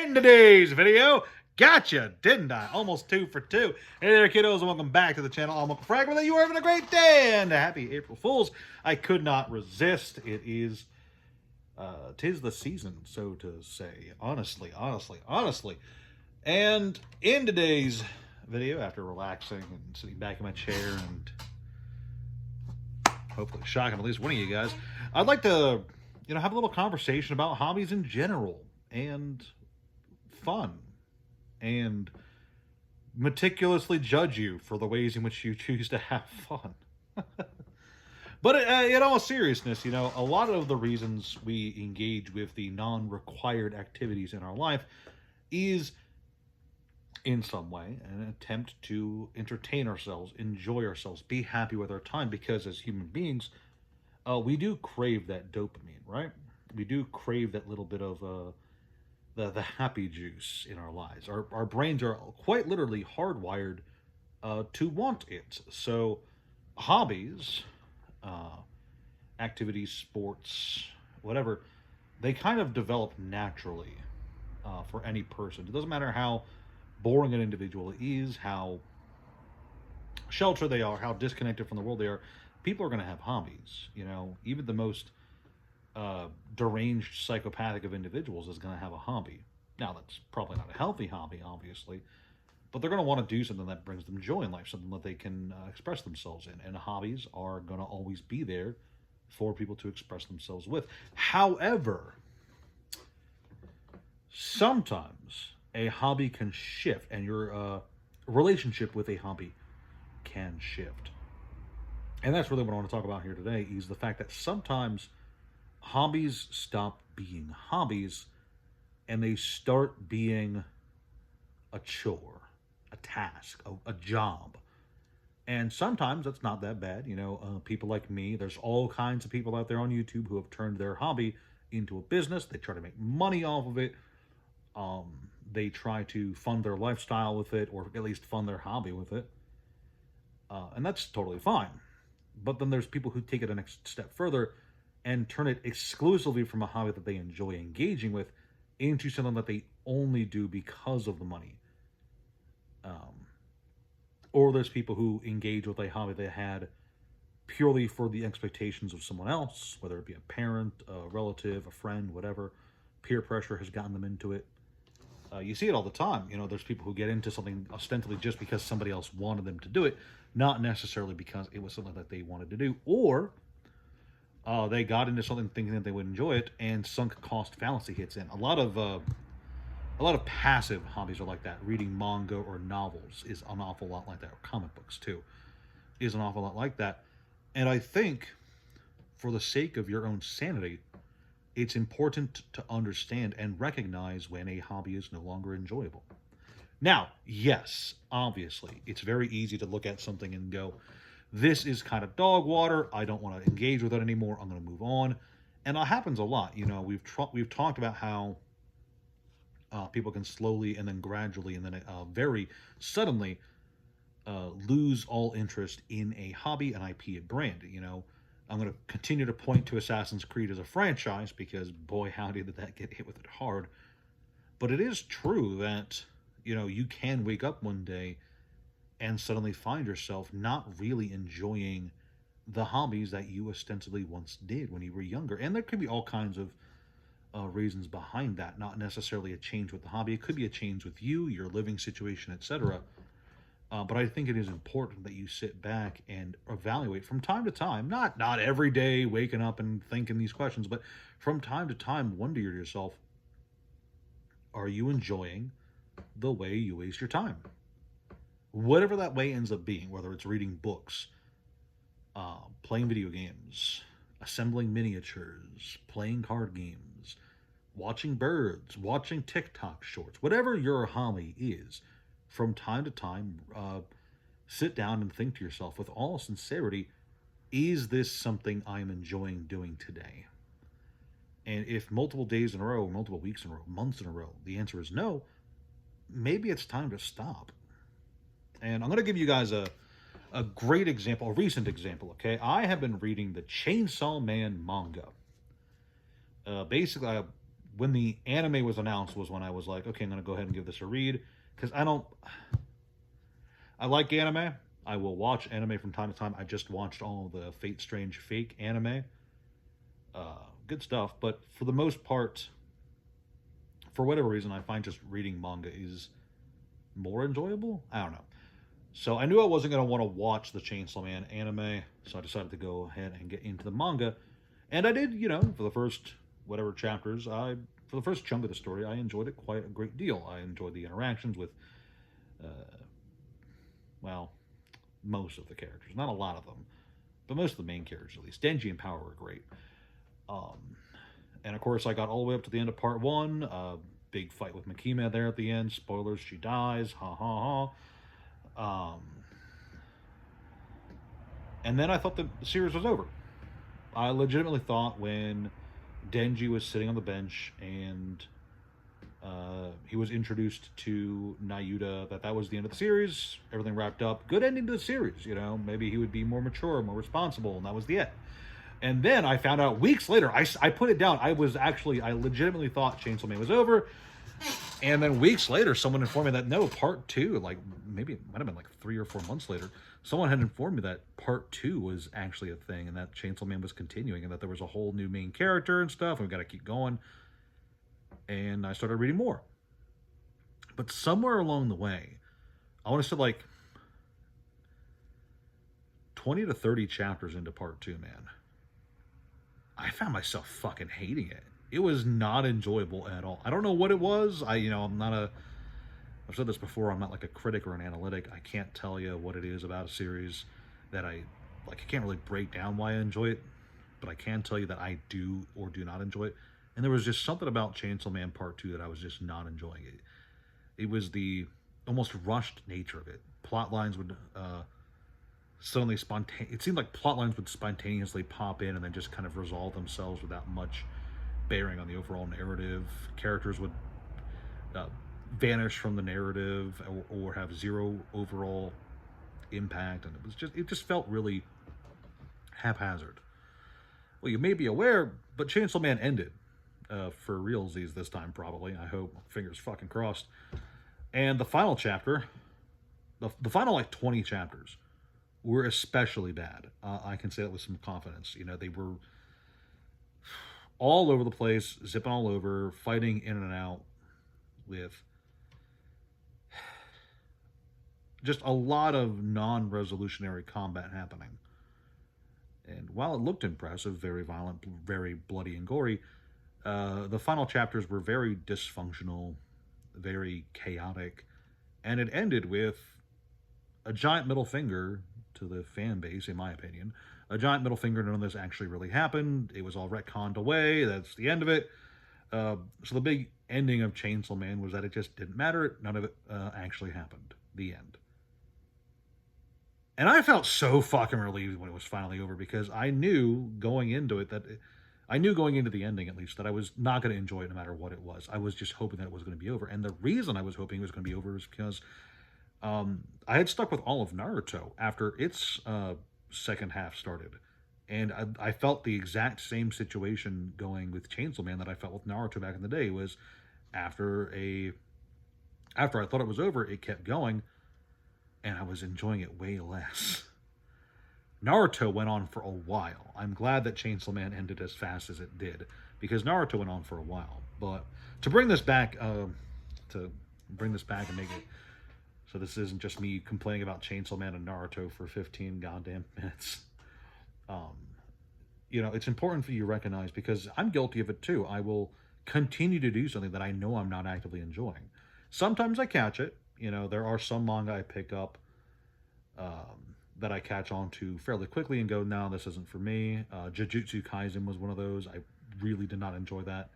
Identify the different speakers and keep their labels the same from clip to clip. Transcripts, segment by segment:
Speaker 1: In today's video, gotcha, didn't I? Almost 2 for 2. Hey there, kiddos, and welcome back to the channel. I'm Uncle Frank. Whether you are having a great day and happy April Fools, I could not resist. It is, 'tis the season, so to say. Honestly. And in today's video, after relaxing and sitting back in my chair and hopefully shocking at least one of you guys, I'd like to, have a little conversation about hobbies in general and fun and meticulously judge you for the ways in which you choose to have fun. But in all seriousness, a lot of the reasons we engage with the non-required activities in our life is in some way an attempt to entertain ourselves, enjoy ourselves, be happy with our time, because as human beings, we do crave that dopamine, right? We do crave that little bit of the happy juice in our lives. Our brains are quite literally hardwired to want it. So hobbies, activities, sports, whatever, they kind of develop naturally for any person. It doesn't matter how boring an individual is, how sheltered they are, how disconnected from the world they are. People are going to have hobbies. Even the most deranged psychopathic of individuals is going to have a hobby. Now, that's probably not a healthy hobby, obviously, but they're going to want to do something that brings them joy in life, something that they can express themselves in. And hobbies are going to always be there for people to express themselves with. However, sometimes a hobby can shift, and your relationship with a hobby can shift. And that's really what I want to talk about here today, is the fact that sometimes hobbies stop being hobbies and they start being a chore, a task, a job. And sometimes that's not that bad. People like me, there's all kinds of people out there on YouTube who have turned their hobby into a business. They try to make money off of it. They try to fund their lifestyle with it, or at least fund their hobby with it. And that's totally fine. But then there's people who take it a next step further and turn it exclusively from a hobby that they enjoy engaging with into something that they only do because of the money. Or there's people who engage with a hobby they had purely for the expectations of someone else, whether it be a parent, a relative, a friend, whatever. Peer pressure has gotten them into it. You see it all the time. There's people who get into something ostensibly just because somebody else wanted them to do it, not necessarily because it was something that they wanted to do, or they got into something thinking that they would enjoy it, and sunk cost fallacy hits in. A lot of passive hobbies are like that. Reading manga or novels is an awful lot like that, or comic books too, is an awful lot like that. And I think, for the sake of your own sanity, it's important to understand and recognize when a hobby is no longer enjoyable. Now, yes, obviously, it's very easy to look at something and go, this is kind of dog water. I don't want to engage with it anymore. I'm going to move on. And that happens a lot. We've talked about how people can slowly and then gradually and then very suddenly lose all interest in a hobby, an IP, a brand. I'm going to continue to point to Assassin's Creed as a franchise because, boy, howdy, did that get hit with it hard. But it is true that, you can wake up one day and suddenly find yourself not really enjoying the hobbies that you ostensibly once did when you were younger. And there could be all kinds of reasons behind that, not necessarily a change with the hobby. It could be a change with you, your living situation, etc. But I think it is important that you sit back and evaluate from time to time, not every day waking up and thinking these questions, but from time to time wonder to yourself, are you enjoying the way you waste your time? Whatever that way ends up being, whether it's reading books, playing video games, assembling miniatures, playing card games, watching birds, watching TikTok shorts, whatever your hobby is, from time to time, sit down and think to yourself with all sincerity, is this something I'm enjoying doing today? And if multiple days in a row, multiple weeks in a row, months in a row, the answer is no, maybe it's time to stop. And I'm going to give you guys a great example, a recent example, okay? I have been reading the Chainsaw Man manga. Basically, when the anime was announced was when I was like, okay, I'm gonna go ahead and give this a read because I like anime. I will watch anime from time to time. I just watched all the Fate Strange fake anime. Good stuff, but for the most part, for whatever reason, I find just reading manga is more enjoyable. I don't know. So I knew I wasn't going to want to watch the Chainsaw Man anime, so I decided to go ahead and get into the manga. And I did, for the first whatever chapters, for the first chunk of the story, I enjoyed it quite a great deal. I enjoyed the interactions with, well, most of the characters. Not a lot of them, but most of the main characters at least. Denji and Power were great. And of course, I got all the way up to the end of part one. Big fight with Makima there at the end. Spoilers, she dies. Ha ha ha. And then I thought the series was over. I legitimately thought when Denji was sitting on the bench and he was introduced to Nayuta that was the end of the series. Everything wrapped up. Good ending to the series. Maybe he would be more mature, more responsible, and that was the end. And then I found out weeks later, I put it down. I legitimately thought Chainsaw Man was over. And then weeks later, someone informed me that no, part two, like maybe it might have been like 3 or 4 months later, someone had informed me that part two was actually a thing and that Chainsaw Man was continuing and that there was a whole new main character and stuff. And we got to keep going. And I started reading more. But somewhere along the way, I want to say like 20 to 30 chapters into part two, man, I found myself fucking hating it. It was not enjoyable at all. I don't know what it was. I've said this before, I'm not like a critic or an analytic. I can't tell you what it is about a series that I can't really break down why I enjoy it, but I can tell you that I do or do not enjoy it. And there was just something about Chainsaw Man Part 2 that I was just not enjoying it. It was the almost rushed nature of it. Plot lines would it seemed like plot lines would spontaneously pop in and then just kind of resolve themselves without much bearing on the overall narrative. Characters would vanish from the narrative or have zero overall impact, and it just felt really haphazard. Well, you may be aware, but Chainsaw Man ended for realsies this time, probably. I hope. Fingers fucking crossed. And the final chapter, the final like 20 chapters, were especially bad. I can say that with some confidence. They were all over the place, zipping all over, fighting in and out with just a lot of non-resolutionary combat happening. And while it looked impressive, very violent, very bloody and gory, the final chapters were very dysfunctional, very chaotic, and it ended with a giant middle finger to the fan base, in my opinion. A giant middle finger, none of this actually really happened. It was all retconned away. That's the end of it. So the big ending of Chainsaw Man was that it just didn't matter. None of it actually happened. The end. And I felt so fucking relieved when it was finally over because I knew going into it I knew going into the ending, at least, that I was not going to enjoy it no matter what it was. I was just hoping that it was going to be over. And the reason I was hoping it was going to be over is because I had stuck with all of Naruto after its second half started. And I felt the exact same situation going with Chainsaw Man that I felt with Naruto back in the day. Was after I thought it was over, it kept going, and I was enjoying it way less. Naruto went on for a while. I'm glad that Chainsaw Man ended as fast as it did, because Naruto went on for a while. But to bring this back, and make it so this isn't just me complaining about Chainsaw Man and Naruto for 15 goddamn minutes. It's important for you to recognize, because I'm guilty of it too. I will continue to do something that I know I'm not actively enjoying. Sometimes I catch it. There are some manga I pick up that I catch on to fairly quickly and go, no, this isn't for me. Jujutsu Kaisen was one of those. I really did not enjoy that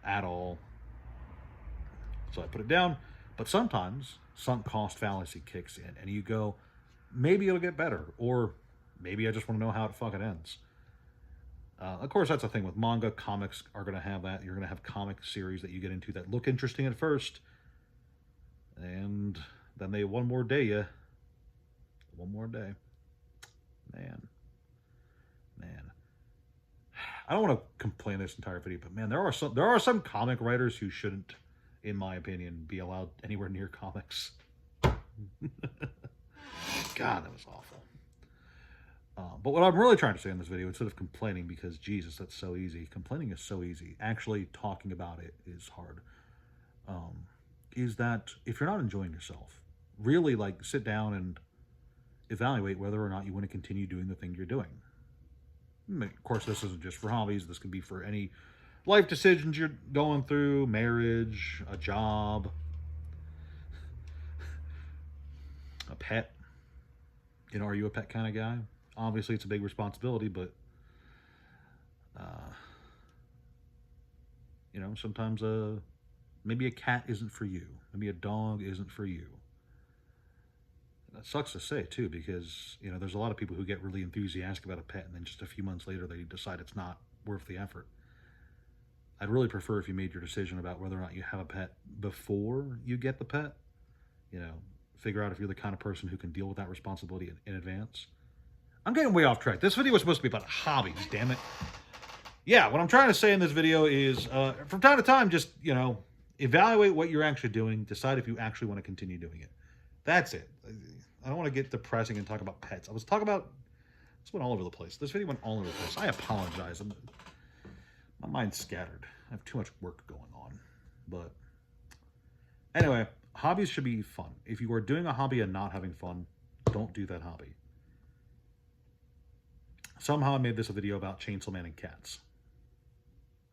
Speaker 1: at all. So I put it down. But sometimes sunk cost fallacy kicks in and you go, maybe it'll get better, or maybe I just want to know how it fucking ends. Of course, that's the thing with manga. Comics are going to have that. You're going to have comic series that you get into that look interesting at first, and then they one more day. Man. I don't want to complain this entire video, but man, there are some comic writers who shouldn't, in my opinion, be allowed anywhere near comics. God, that was awful. But what I'm really trying to say in this video, instead of complaining, because Jesus, that's so easy. Complaining is so easy. Actually talking about it is hard. Is that if you're not enjoying yourself, really like sit down and evaluate whether or not you want to continue doing the thing you're doing. Of course, this isn't just for hobbies. This can be for any life decisions you're going through, marriage, a job, a pet. You know, are you a pet kind of guy? Obviously, it's a big responsibility, but, you know, sometimes maybe a cat isn't for you. Maybe a dog isn't for you. That sucks to say, too, because, you know, there's a lot of people who get really enthusiastic about a pet, and then just a few months later, they decide it's not worth the effort. I'd really prefer if you made your decision about whether or not you have a pet before you get the pet. You know, figure out if you're the kind of person who can deal with that responsibility in advance. I'm getting way off track. This video was supposed to be about hobbies, damn it. Yeah, what I'm trying to say in this video is, from time to time, just, you know, evaluate what you're actually doing. Decide if you actually want to continue doing it. That's it. I don't want to get depressing and talk about pets. This went all over the place. This video went all over the place. I apologize. My mind's scattered. I have too much work going on. But anyway, hobbies should be fun. If you are doing a hobby and not having fun, don't do that hobby. Somehow I made this a video about Chainsaw Man and cats.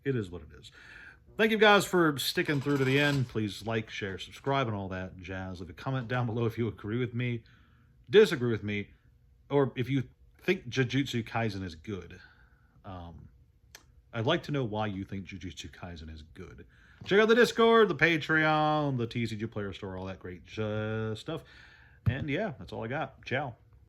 Speaker 1: It is what it is. Thank you guys for sticking through to the end. Please like, share, subscribe, and all that jazz. Leave a comment down below if you agree with me, disagree with me, or if you think Jujutsu Kaisen is good. I'd like to know why you think Jujutsu Kaisen is good. Check out the Discord, the Patreon, the TCG Player Store, all that great stuff. And yeah, that's all I got. Ciao.